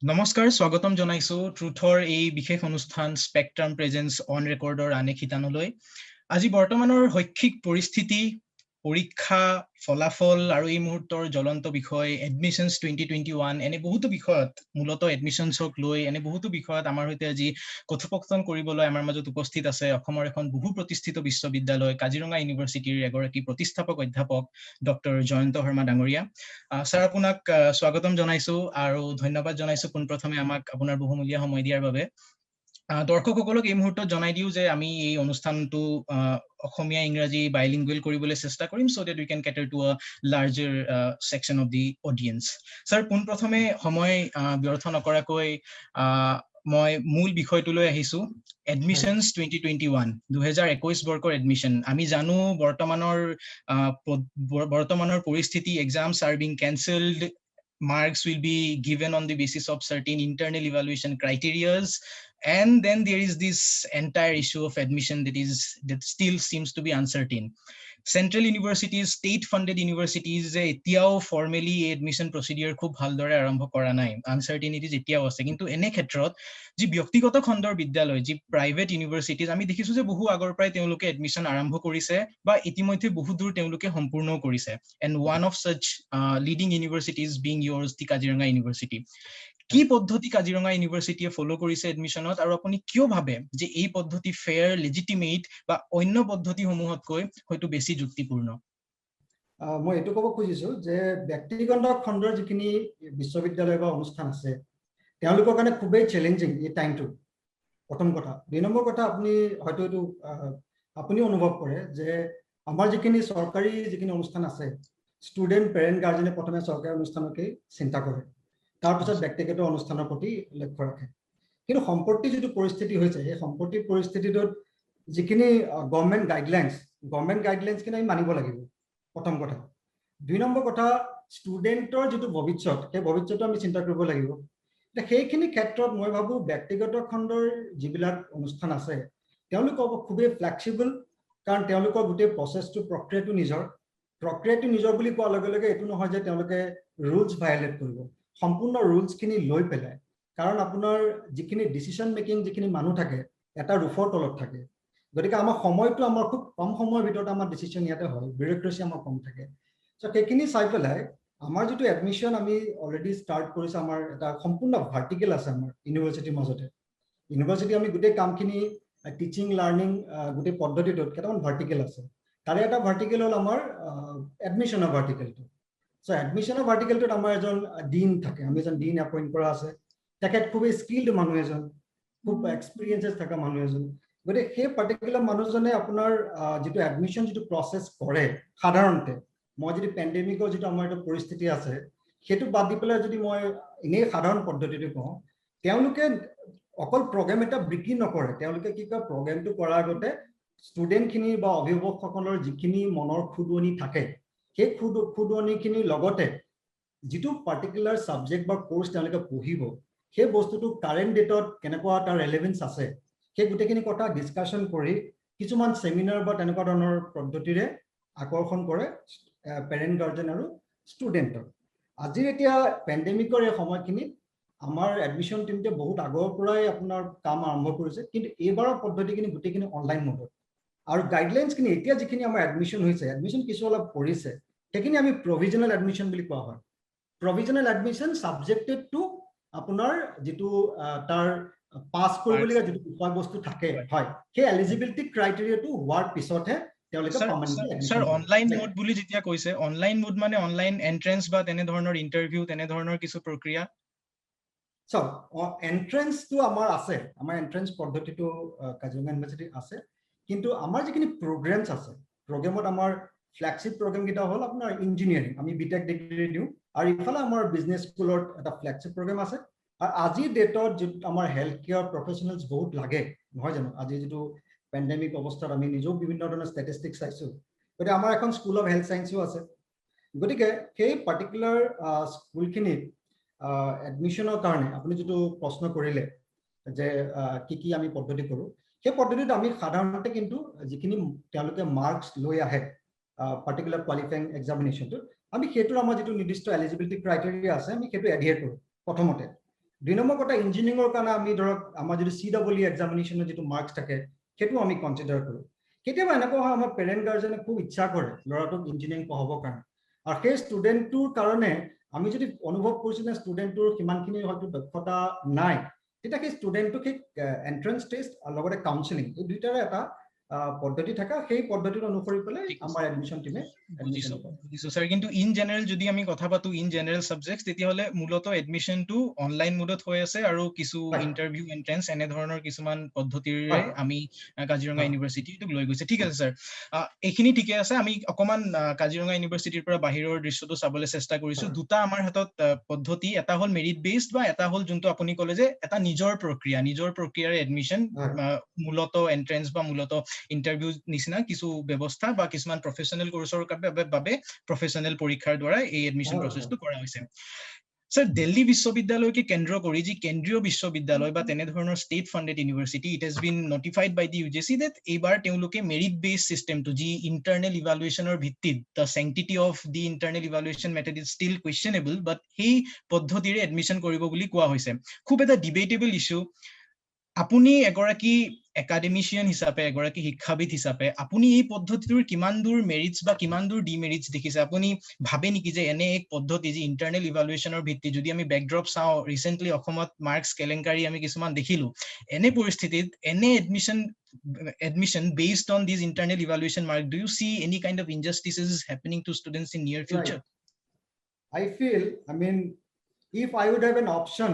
নমস্কাৰ স্বাগতম জনাইছো ট্ৰুথৰ এই বিশেষ অনুষ্ঠান স্পেকট্ৰাম প্ৰেজেন্স অন ৰেকৰ্ডৰ আনে খিতানলৈ আজি বৰ্তমানৰ শৈক্ষিক পৰিস্থিতি পৰীক্ষা ফলাফল আৰু এই মুহূৰ্তৰ জ্বলন্ত বিষয় এডমিশনছ 2021 এনে বহুতো বিষয়ত মূলত এডমিশনছক লৈ এনে বহুতো বিষয়ত আমাৰ হৈতে আজি কথোপকথন কৰিবলৈ আমাৰ মাজত উপস্থিত আছে অসমৰ এখন বহু প্ৰতিষ্ঠিত বিশ্ববিদ্যালয় কাজিৰঙা ইউনিভাৰ্চিটিৰ এগৰাকী প্ৰতিষ্ঠাপক অধ্যাপক ডক্টৰ জয়ন্ত শৰ্মা ডাঙৰীয়া স্যাৰ আপোনাক স্বাগতম জনাইছো আৰু ধন্যবাদ জনাইছো পোনপ্ৰথমে আমাক আপোনাৰ বহুমূলীয়া সময় দিয়াৰ বাবে দৰ্শকসকলক এই মুহূৰ্তত জনাই দিও যে আমি এই অনুষ্ঠানটো অসমীয়া ইংৰাজী বাইলিংগুৱেল কৰিবলৈ চেষ্টা কৰিম so that we can cater to a larger section of the audience sir পোনপ্ৰথমে সময় ব্যৰ্থ নকৰাকৈ মই মূল বিষয়টোলৈ আহিছো এডমিশনছ 2021 2021 বৰ্ষৰ এডমিশন আমি জানো বৰ্তমানৰ পৰিস্থিতি exams are being cancelled marks will be given on the basis of certain internal evaluation criterias and then there is this entire issue of admission that still seems to be uncertain central universities state funded universities etiao formally admission procedure khub bhaldore arambho kora nai uncertainties etiao ase kintu ene khetrot ji byaktigoto khondor bidyaloy ji private universities ami dekhisu je বহু আগৰ পৰাই তেওঁলোকে admission আৰম্ভ কৰিছে বা ইতিমধ্যে বহু দূৰ তেওঁলোকে সম্পূৰ্ণ কৰিছে and one of such leading universities being yours the Kaziranga University কি পদ্ধতি কাজিৰঙা ইউনিভাৰ্চিটিয়ে ফলো কৰিছে এডমিশনত আৰু আপুনি কিয় ভাবে যে এই পদ্ধতি ফেয়াৰ লেজিটিমেট বা অন্য পদ্ধতি সমূহতকৈ হয়তো বেছি যুক্তিপূৰ্ণ মই এটো ক'ব খুজিছো যে ব্যক্তিগত খণ্ডৰ যিখিনি বিশ্ববিদ্যালয় বা অনুষ্ঠান আছে তেওঁলোকৰ কাৰণে খুবেই চ্যালেঞ্জিং এই টাইমটো প্ৰথম কথা দুই নম্বৰ কথা আপুনি হয়তো এটো আপুনি অনুভৱ কৰে যে আমাৰ যিখিনি চৰকাৰী যিখিনি অনুষ্ঠান আছে ষ্টুডেন্ট পেৰেন্ট গাৰ্জেনে প্ৰথমে চৰকাৰী অনুষ্ঠানকে চিন্তা কৰে তাৰ পিছত ব্যক্তিগত অনুষ্ঠানৰ প্ৰতি লক্ষ্য ৰাখে কিন্তু সম্পত্তি যেটো পৰিস্থিতি হৈছে এই সম্পত্তি পৰিস্থিতিটোত যিখিনি গভৰ্নমেন্ট গাইডলাইন্স কিনে আমি মানিব লাগিব প্ৰথম কথা দুই নম্বৰ কথা ষ্টুডেন্টৰ যেটো ভৱিষ্যত সেই ভৱিষ্যতটো আমি চিন্তা কৰিব লাগিব সেইখিনি ক্ষেত্ৰত মই ভাবো ব্যক্তিগত খণ্ডৰ যিবিলাক অনুষ্ঠান আছে তেওঁলোক খুবেই ফ্লেক্সিবল কাৰণ তেওঁলোকৰ গোটেই প্ৰচেছটো প্ৰক্ৰিয়াটো নিজৰ বুলি কোৱাৰ লগে লগে এটো নহয় যে তেওঁলোকে ৰুলছ ভায়োলেট কৰিব সম্পূৰ্ণ ৰুলছ খিনি লৈ পেলাই কাৰণ আপোনাৰ যিখিনি ডিসিশন মেকিং যিখিনি মানুহ থাকে এটা ৰূফৰ তলত থাকে গতিকে আমাৰ সময়টো আমাৰ খুব কম সময়ৰ ভিতৰত আমাৰ ডিসিশন ইয়াতে হয় বিউৰোক্ৰেসি আমাৰ কম থাকে সো সেইখিনি চাই পেলাই আমাৰ যেটো এডমিশন আমি অলৰেডি স্টাৰ্ট কৰিছে আমাৰ এটা সম্পূৰ্ণ ভাৰ্টিকেল আছে আমাৰ ইউনিভাৰ্চিটিৰ মাজতে ইউনিভাৰ্চিটি আমি গোটেই কামখিনি টিচিং লাৰ্নিং গোটেই পদ্ধতিটোত কেইটামান ভাৰ্টিকেল আছে তাৰে এটা ভাৰ্টিকেল হল আমাৰ এডমিশনৰ ভাৰ্টিকেলটো সো এডমিশনৰ ভাৰ্টিকেলটোত আমাৰ এজন ডিন থাকে আমি এজন ডিন এপইন্ট কৰা আছে তেখেত খুব স্কিলড মানুহ এজন খুব এক্সপেৰিয়েন্সেস থকা মানুহ এজন গতে সেই পাৰ্টিকুলাৰ মানুহজনে আপোনাৰ যেটো এডমিশন যেটো প্ৰসেস কৰে সাধাৰণতে মই যদি পেন্ডেমিকৰ যেটো আমাৰ এটা পৰিস্থিতি আছে হেতু বাদ দি পেলাই যদি মই ইনে সাধাৰণ পদ্ধতিটো কওঁ তেওঁলোকে অকল প্ৰগ্ৰাম এটা বিক্ৰী নকৰে তেওঁলোকে কি কয় প্ৰগ্ৰামটো কৰাৰ আগতে ষ্টুডেন্ট খিনি বা অভিভাৱকসকলৰ যিখিনি মনৰ খুদনি থাকে সেই খুদনিখিনি লগতে যেটো পাৰ্টিকুলাৰ সাবজেক্ট বা কোৰ্স তেওঁলোকে পঢ়িব সেই বস্তুটো কাৰেন্ট ডেটত কেনেকুৱা এটা ৰেলেভেন্স আছে সেই গুটেখিনি কথা ডিসকাশন কৰি কিছুমান সেমিনাৰ বা তেনেকুৱা ধৰণৰ পদ্ধতিৰে আকৰ্ষণ কৰে পেৰেন্ট গাৰ্জেন আৰু ষ্টুডেন্টক আজি এতিয়া পেন্ডেমিকৰ এই সময়খিনি আমাৰ এডমিশন টিমতে বহুত আগৰ পৰাই আপোনাৰ কাম আৰম্ভ কৰিছে কিন্তু এইবাৰৰ পদ্ধতিখিনি গুটেখিনি অনলাইন মোডত আৰু গাইডলাইন্স খিনি এতিয়া যিখিনি আমাৰ এডমিশন কিছু অলপ পৰিছে সেইখিনি আমি প্ৰভিজনাল এডমিশন বুলি কোৱা হয় প্ৰভিজনাল এডমিশন সাবজেক্টেড টু আপোনাৰ যেটো তাৰ পাস কৰিবলগা যেটো বিষয়বস্তু থাকে হয় সেই এলিজিবিলিটি ক্ৰাইটেৰিয়াটো হোৱাৰ পিছতহে তেওঁলোকে পাৰ্মানেন্টলি স্যাৰ অনলাইন মোড বুলি যেতিয়া কৈছে অনলাইন মোড মানে অনলাইন এন্ট্ৰেন্স বা তেনে ধৰণৰ ইন্টাৰভিউ তেনে ধৰণৰ কিছু প্ৰক্ৰিয়া এন্ট্ৰেন্সটো আমাৰ আছে আমাৰ এন্ট্ৰেন্স পদ্ধতিটো কাজিৰঙা ইউনিভাৰ্চিটি আছে কিন্তু আমাৰ যিখিনি প্ৰগ্ৰামছ আছে প্ৰগ্ৰামত আমাৰ ফ্ল্যাগশিপ প্ৰগ্ৰাম কিটা হল আপোনাৰ ইঞ্জিনিয়াৰিং আমি বিটেক ডিগ্ৰী দিও আৰু ইফালে আমাৰ বিজনেস স্কুলত এটা ফ্ল্যাগশিপ প্ৰগ্ৰাম আছে আৰু আজি ডেটত আমাৰ হেলথ কেয়াৰ প্ৰফেশনালস বহুত লাগে নহয় জানো আজি যেটো পেন্ডেমিক অৱস্থাত আমি নিজেও বিভিন্ন ধৰণৰ ষ্টেটিষ্টিক্স চাইছো গতিকে আমাৰ এখন স্কুল অফ হেলথ সায়েন্সও আছে গতিকে সেই পাৰ্টিকুলাৰ স্কুলখিনিত এডমিশনৰ কাৰণে আপুনি যেটো প্ৰশ্ন কৰিলে যে কি আমি পদ্ধতি কৰো সেই পদ্ধতিত আমি সাধাৰণতে কিন্তু যিখিনি তেওঁলোকে মাৰ্কস লৈ আহে পাৰ্টিকুলাৰ কোৱালিফাইং এক্সামিনেশনটো আমি হেতুৰ আমাৰ যেটো নিৰ্দিষ্ট এলিজিবিলিটি ক্ৰাইটেৰিয়া আছে আমি হেতু এডহিয়াৰ কৰো প্ৰথমতে 2 নম্বৰ কথা ইঞ্জিনিয়াৰিঙৰ কাৰণে আমি ধৰক আমাৰ যদি CEE এক্সামিনেশ্যনৰ যিটো মাৰ্কছ থাকে সেইটো আমি কনসিডাৰ কৰোঁ কেতিয়াবা এনেকুৱা হয় আমাৰ পেৰেণ্ট গাৰ্জেনে খুব ইচ্ছা কৰে ল'ৰাটোক ইঞ্জিনিয়াৰিং পঢ়াবৰ কাৰণে আৰু সেই ষ্টুডেণ্টটোৰ কাৰণে আমি যদি অনুভৱ কৰিছো যে ষ্টুডেণ্টটোৰ কিমানখিনি হয়তো দক্ষতা নাই তেতিয়া সেই ষ্টুডেণ্টটোক এন্ট্ৰেন্স টেষ্ট আৰু লগতে কাউন্সেলিং এই দুইটাৰে এটা পদ্ধতি থাকে সেই পদ্ধতিৰ অনুসৰি পেলাই আমাৰ এডমিশন টিমে বুজিছো স্যার কিন্তু ইন জেনারেল যদি আমি কথা পাতো ইন জেনারেল সাবজেক্টস তেতিয়া হলে মূলত এডমিশনটো অনলাইন মোডত হৈ আছে আৰু কিছু ইন্টাৰভিউ এন্ট্ৰেন্স এনে ধৰণৰ কিছুমান পদ্ধতিৰে আমি কাজিৰঙা ইউনিভাৰ্সিটিটোক লৈ গৈছে ঠিক আছে স্যাৰ এইখিনি ঠিকে আছে আমি অকমান কাজিৰঙা ইউনিভাৰ্সিটিৰ পৰা বাহিৰৰ দৃশ্যটো চাবলৈ চেষ্টা কৰিছো দুটা আমাৰ হাতত পদ্ধতি এটা হল মেৰিট বেসড বা এটা হল যোনটো আপুনি ক'লে যে এটা নিজৰ প্ৰক্ৰিয়াৰে এডমিশন মূলত এন্ট্ৰেন্স বা মূলত ইন্টাৰভিউ নিচিনা কিছু ব্যৱস্থা বা কিছুমান প্ৰফেশনাল কোৰ্সৰ বাবে প্ৰফেশনাল পৰীক্ষাৰ দ্বাৰা এই এডমিশন প্ৰসেসটো কৰা হৈছে স্যাৰ দিল্লী বিশ্ববিদ্যালয়কে কেন্দ্ৰ কৰি যি কেন্দ্ৰীয় বিশ্ববিদ্যালয় বা তেনে ধৰণৰ state funded university it has been notified by the UGC that এইবাৰ তেওঁলোকে মেৰিট বেস সিস্টেমটো যি ইন্টাৰনেল ইভালুৱেচনৰ ভিত্তিত the sanctity of the internal evaluation method is still questionable but সেই পদ্ধতিৰে এডমিশন কৰিব বুলি কোৱা হৈছে খুব এটা ডিবেটেবল ইস্যু আপুনি এগৰাকী একাডেমিচিয়ান হিচাপে এগৰাকী শিক্ষাবিদ হিচাপে আপুনি এই পদ্ধতিটোৰ কিমান দূৰ মেৰিটস বা কিমান দূৰ ডিমেৰিটস দেখিছে আপুনি ভাবে নেকি যে এনে এক পদ্ধতি যি ইন্টাৰনেল ইভালুৱেচনৰ ভিত্তি যদি আমি বেকড্ৰপ চাও ৰিসেন্টলি অসমত মাৰ্কস কেলেংকাৰী আমি কিছুমান দেখিলো এনে পৰিস্থিতিত এনে admission based on these internal evaluation mark do you see any kind of injustices happening to students in near future I feel if I would have an option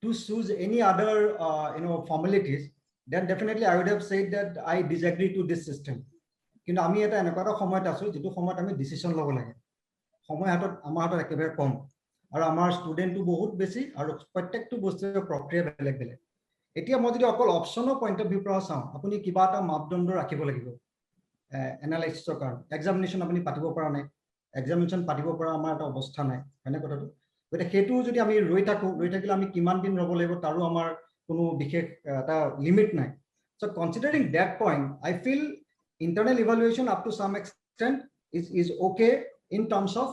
to choose any other formalities then definitely I would have said that I disagree to this system কিন্তু আমি এটা এনেকুৱা সময়ত আছো যেটো সময়ত আমি decision ল'ব লাগে সময় হাতত আমাৰ হাতত একেবাৰে কম আৰু আমাৰ ষ্টুডেন্টটো বহুত বেছি আৰু প্ৰত্যেকটো বস্তুৰ প্ৰক্ৰিয়া বেলেগ বেলেগ এতিয়া মই যদি অকল অপচনৰ পইণ্ট অফ ভিউ পৰা চাওঁ আপুনি কিবা এটা মাপদণ্ড ৰাখিব লাগিব এনালাইসিসৰ কাৰণে এক্সামিনেশন আপুনি পাতিব পৰা নাই এক্সামিনেশন পাতিব পৰা আমাৰ এটা অৱস্থা নাই হয়নে কথাটো গতে হেতু যদি আমি ৰৈ থাকিলে আমি কিমান দিন ৰব লাগিব তাৰো আমাৰ কোনো বিশেষ এটা লিমিট নাই so considering that point I feel internal evaluation up to some extent is okay in terms of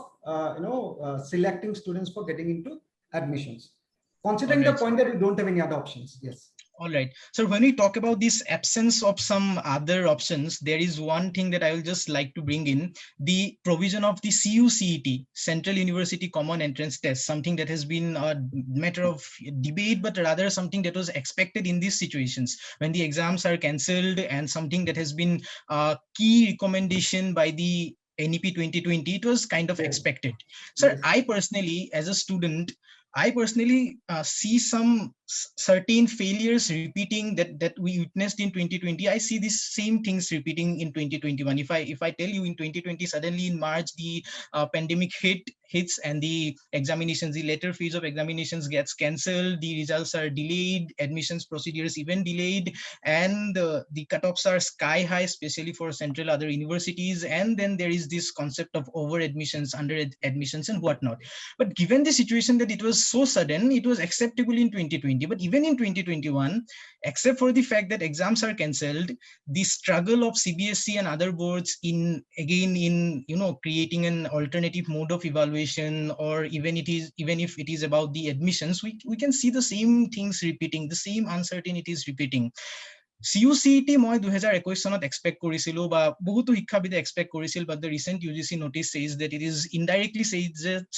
selecting students for getting into admissions considering the point that we don't have any other options yes All right. So when we talk about this absence of some other options, there is one thing that I will just like to bring in, the provision of the CUET, Central University Common Entrance Test, something that has been a matter of debate, but rather something that was expected in these situations when the exams are cancelled and something that has been a key recommendation by the NEP 2020, it was kind of expected. Sir, I personally, as a student, see some certain failures repeating that we witnessed in 2020. I see these same things repeating in 2021. If I tell you in 2020, suddenly in March, the pandemic hits and the examinations, the later phase of examinations gets cancelled, the results are delayed, admissions procedures even delayed, and the cutoffs are sky high, especially for central other universities. And then there is this concept of over admissions, under admissions and whatnot. But given the situation that it was so sudden, it was acceptable in 2020. But even in 2021, except for the fact that exams are cancelled, the struggle of CBSE and other boards in creating an alternative mode of evaluation, or even if it is about the admissions, we can see the same things repeating, the same uncertainties repeating. CUET মই 2021 চনত expect কৰিছিলো বা বহুতো শিক্ষাবিদে expect কৰিছিল but the recent UGC notice says that it is indirectly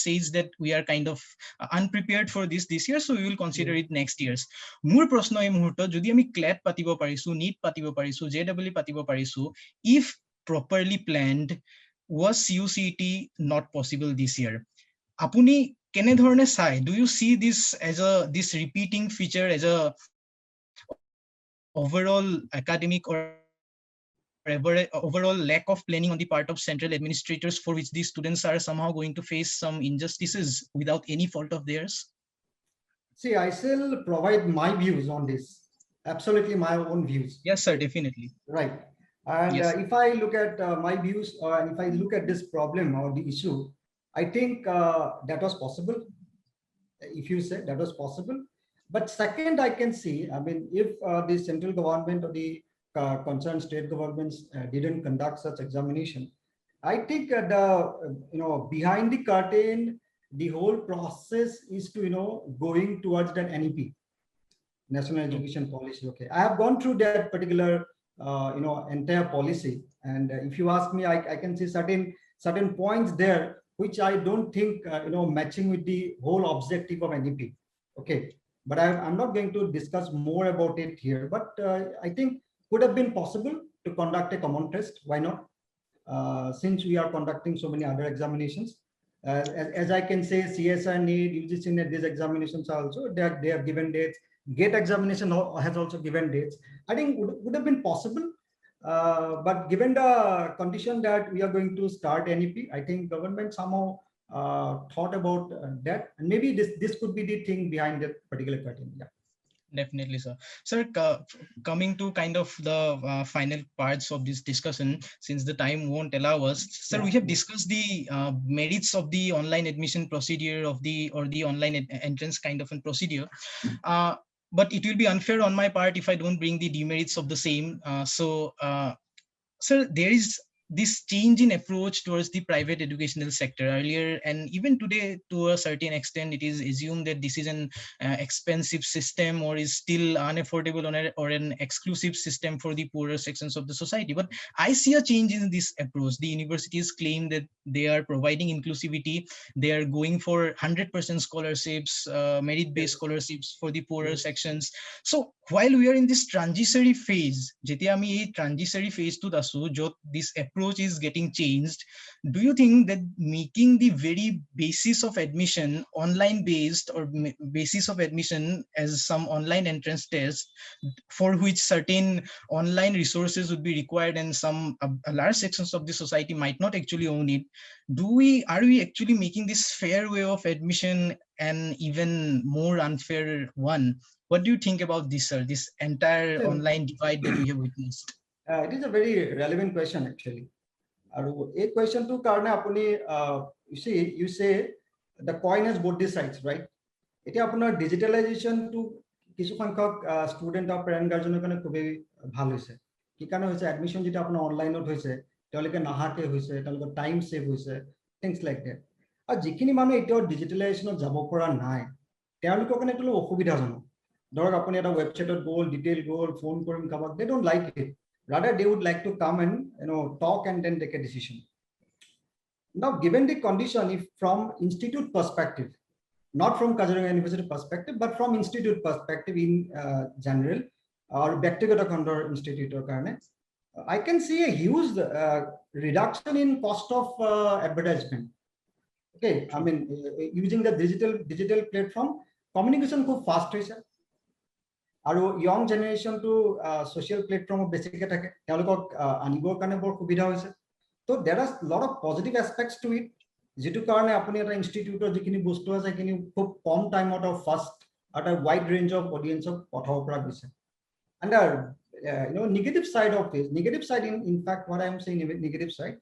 says that we are kind of unprepared for this year, so we will consider it next years. মোৰ প্ৰশ্ন এই মুহূৰ্তত যদি আমি ক্লেট পাতিব পাৰিছো, নিট পাতিব পাৰিছো, JEE পাতিব পাৰিছো, if properly planned, was CUET not possible this year? আপুনি কেনে ধৰণে চাই, do you see this as this repeating feature as a overall academic or overall lack of planning on the part of central administrators for which these students are somehow going to face some injustices without any fault of theirs? See, I shall provide my views on this, absolutely my own views. Yes sir, definitely. Right. And yes. If I look at my views, and if I look at this problem or the issue, I think that was possible. If you say that was possible. But second, I can see, if the central government or the concerned state governments didn't conduct such examination, I think behind the curtain, the whole process is to, going towards that NEP, National Education Policy. Okay, I have gone through that particular, entire policy, and if you ask me, I can see certain points there which I don't think, matching with the whole objective of NEP. Okay, but I'm not going to discuss more about it here. But I think would have been possible to conduct a common test. Why not? Since we are conducting so many other examinations, as I can say, CSR need, UGC need, these examinations are also, they have given dates. GATE examination has also given dates. I think would have been possible, but given the condition that we are going to start NEP, I think government somehow thought about that, and maybe this could be the thing behind that particular criteria. Yeah. Definitely, sir. Sir, coming to kind of the final parts of this discussion, since the time won't allow us, sir, we have discussed the merits of the online admission procedure or the online entrance kind of a procedure. But it will be unfair on my part if I don't bring the demerits of the same. Sir, there is this change in approach towards the private educational sector earlier, and even today to a certain extent it is assumed that this is an expensive system or is still unaffordable or an exclusive system for the poorer sections of the society. But I see a change in this approach. The universities claim that they are providing inclusivity, they are going for 100% scholarships, merit-based scholarships for the poorer sections. So while we are in this transitory phase, jetia ami ei transitory phase to asu jot this approach is getting changed, do you think that making the very basis of admission online based or basis of admission as some online entrance test for which certain online resources would be required and some large sections of the society might not actually own it, are we actually making this fair way of admission an even more unfair one? What do you think about this, sir, this entire online divide that we have witnessed? It is a very relevant question actually. A question to karne apuni, you say the coin has both these sides, right? It is apuna digitalization to kisu sankhok student or parent guardian karone khubei bhal hoise. Ki karone hoise admission jeta apuna online ot hoise, teolike nahake hoise, teolike time save hoise, things like that. Ar jikhini manu etio digitalization jabo pora nai, teolike karone etu okhubidha jano. Dorok apuni eta website goal, detail goal, phone korim kabak, they don't like it. Rather, they would like to come and talk and then take a decision. Now, given the condition, if from institute perspective, not from Kaziranga University perspective, but from institute perspective in general, or Bhaktigata Khandor Institute or Karne, I can see a huge reduction in cost of advertisement. Okay, I mean, using the digital platform, communication খুব fast হৈছে আৰু young generation to social platform বেছিকৈ থাকে তেওঁলোকক আনিবৰ কাৰণে বৰ সুবিধা হৈছে তো there are a lot of positive aspects to it যেটো কাৰণে আপুনি এটা ইনষ্টিটিউটৰ যিখিনি বস্তু আছে সেইখিনি খুব কম টাইমত অফ ফাষ্ট এটা wide range of audience of পঠাব পৰা গৈছে and negative side of this in fact what I am saying negative side,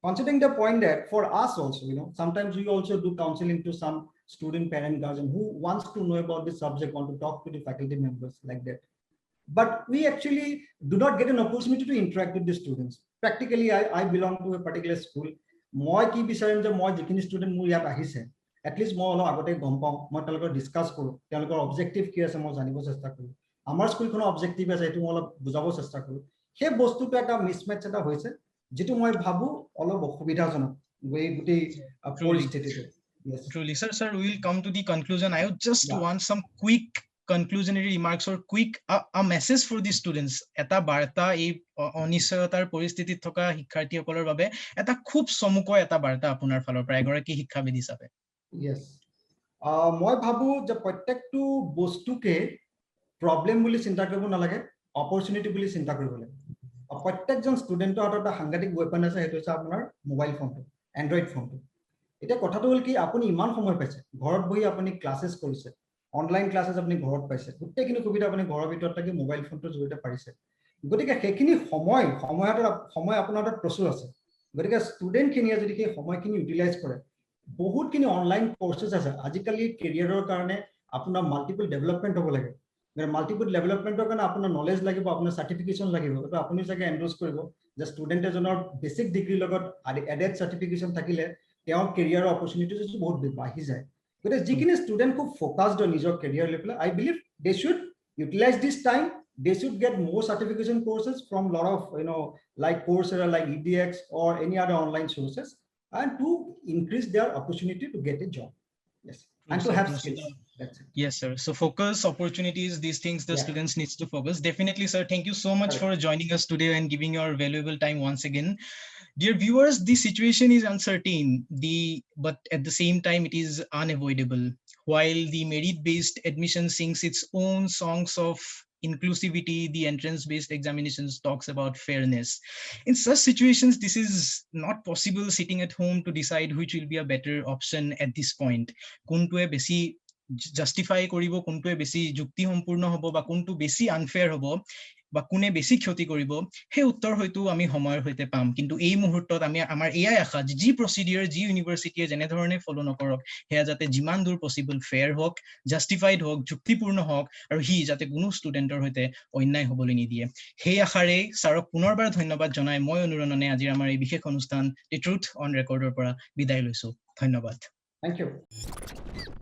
considering the point that for us also sometimes we also do counseling to some student parent guardian who wants to know about this subject, want to talk to the faculty members like that, but we actually do not get an opportunity to interact with the students. Practically I belong to a particular school. Moi ki bicharim je moi jikini student mu yat ahise at least moi olo agote gom pao moi talokor discuss koru telokor objective ki ase moi janibo chesta koru amar school kono objective ase etu moi olo bujabo chesta koru he bostu to eta mismatch eta hoise যেটো মই ভাবু অলপ অসুবিধাজনক গৈ গুটি পৰিস্থিতিটো. Yes. Truly, sir, we will come to the conclusion. I would just want some quick conclusionary remarks or quick a message for the students. Eta barta ei অনিশ্চয়তাৰ পৰিস্থিতিত থকা শিক্ষাৰ্থীসকলৰ বাবে এটা খুব চমুকৈ এটা বাৰ্তা আপোনাৰ ফালৰ পৰা এগৰাকী শিক্ষাবিদ হিচাপে. Yes. মই ভাবু যে প্ৰত্যেকটো বস্তুকে প্ৰবলেম বুলি চিন্তা কৰিব নালাগে, অপৰচুনিটি বুলি চিন্তা কৰিব লাগে. প্ৰত্যেকজন ষ্টুডেন্টৰ হাতত এটা সাংঘাতিক ওয়েপন আছে, সেইটো হৈছে আপোনাৰ মোবাইল ফোনটো, এন্ড্ৰইড ফোনটো. এটা কথাটো হ'ল কি আপুনি ইমান সময় পাইছে, ঘৰত বহি আপুনি ক্লাছেছ কৰিছে, অনলাইন ক্লাছেছ আপুনি ঘৰত পাইছে, গোটেইখিনি সুবিধা আপুনি ঘৰৰ ভিতৰত থাকি মোবাইল ফোনটোৰ জৰিয়তে পাৰিছে। গতিকে সেইখিনি সময় আপোনাৰ হাতত প্ৰচুৰ আছে। গতিকে ষ্টুডেণ্টখিনিয়ে যদি সেই সময়খিনি ইউটিলাইজ কৰে, বহুতখিনি অনলাইন কোৰ্চেছ আছে। আজিকালি কেৰিয়াৰৰ কাৰণে আপোনাৰ মাল্টিপল ডেভেলপমেণ্ট হ'ব লাগে। মাল্টিপল ডেভেলপমেণ্টৰ কাৰণে আপোনাৰ নলেজ লাগিব, আপোনাৰ চাৰ্টিফিকেশ্যন লাগিব। তো আপুনি চাগে এণ্ডোৰ্ছ কৰিব যে ষ্টুডেণ্ট এজনৰ বেছিক ডিগ্ৰীৰ লগত এডেড চাৰ্টিফিকেশ্যন থাকিলে তেওঁৰ কেৰিয়াৰৰ অপৰচুনিটিজ বহুত বাঢ়ি যায় গতিকে যিখিনি ষ্টুডেণ্ট খুব ফ'কাছড হয় নিজৰ কেৰিয়াৰ লৈ পেলাই I believe they should utilise this time they should get more certification courses from lot of like Coursera, like EDX or any other online sources, and to increase their opportunity to get a job. Yes, and to have skills. That's it. Yes, sir. So focus, opportunities, these things the students needs to focus. Definitely, sir. Thank you so much for joining us today and giving your valuable time once again. Dear viewers, the situation is uncertain, but at the same time, it is unavoidable. While the merit-based admission sings its own songs of inclusivity, the entrance-based examinations talks about fairness. In such situations, this is not possible sitting at home to decide which will be a better option at this point. Kuntue besi justify koribo, kuntue besi jukti sampurna hobo ba kuntu besi unfair hobo বা কোনে বেছি ক্ষতি কৰিব সেই উত্তৰ হয়তো আমি সময়ৰ হৈতে পাম কিন্তু এই মুহূৰ্তত আমি আমাৰ এয়াই আশা যি প্ৰসিডিউৰ যি ইউনিভাৰ্চিটিয়ে যেনে ধৰণে ফলো নকৰক হেয়া যাতে যিমান দূৰ পসিবল ফেয়াৰ হওক জাস্টিফাইড হওক যুক্তিপূৰ্ণ হওক আৰু হি যাতে কোনো ষ্টুডেন্টৰ হৈতে অন্যায় হ'বলৈ নিদিয়ে সেই আশাৰে ছাৰক পুনৰবাৰ ধন্যবাদ জনাই মই অনুৰণনে আজি আমাৰ এই বিশেষ অনুষ্ঠান দি ট্ৰুথ অন ৰেকৰ্ডৰ পৰা বিদায় লৈছো ধন্যবাদ Thank you.